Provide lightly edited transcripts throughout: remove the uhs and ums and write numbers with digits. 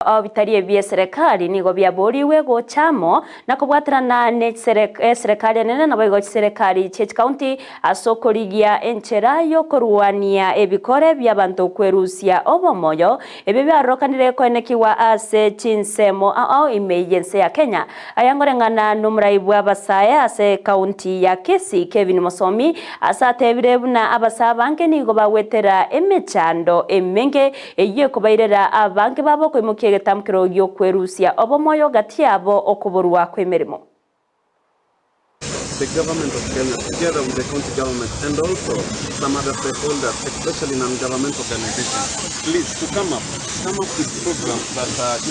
Bitarie bia serikali nigo biaburiwe gochamo na kubwatirana ne serikali nene na boigo serikali church county asokorigia enchera yo koruania ebikore by'abantu kwerusia obomoyo ebe byarokanire koenekiwa ase chinsemo ao emergency ya Kenya ayangorengana n'umuraibu abasaya ase county ya Kisii Kevin Musomi asatebire buna abasabange nigo bawetera emechando emenge eye kubairera abange babo kwimukia getamkiro gyo kwerusia obomoyo gati yabo okuburwa kwemerimo. The government of Kenya, together with the county government and also some other stakeholders, especially non-governmental organizations, please to come up with programs that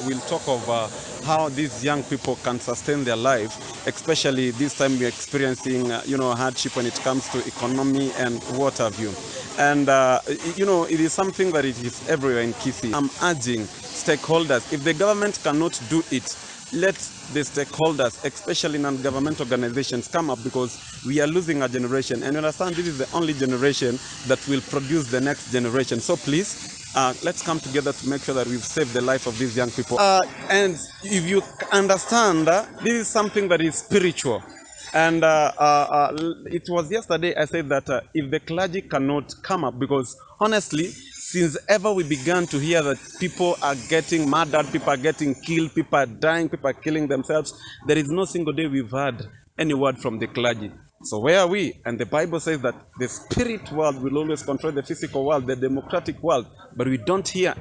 will talk of how these young people can sustain their life, especially this time we're experiencing hardship when it comes to economy and what have you. And it is something that it is everywhere in Kisii. I'm urging stakeholders, if the government cannot do it, let the stakeholders, especially non-government organizations, come up, because we are losing a generation. And you understand, this is the only generation that will produce the next generation. So please, let's come together to make sure that we've saved the life of these young people. And if you understand, this is something that is spiritual. And it was yesterday I said that if the clergy cannot come up, because honestly, since ever we began to hear that people are getting murdered, people are getting killed, people are dying, people are killing themselves, there is no single day we've heard any word from the clergy. So where are we? And the Bible says that the spirit world will always control the physical world, the democratic world, but we don't hear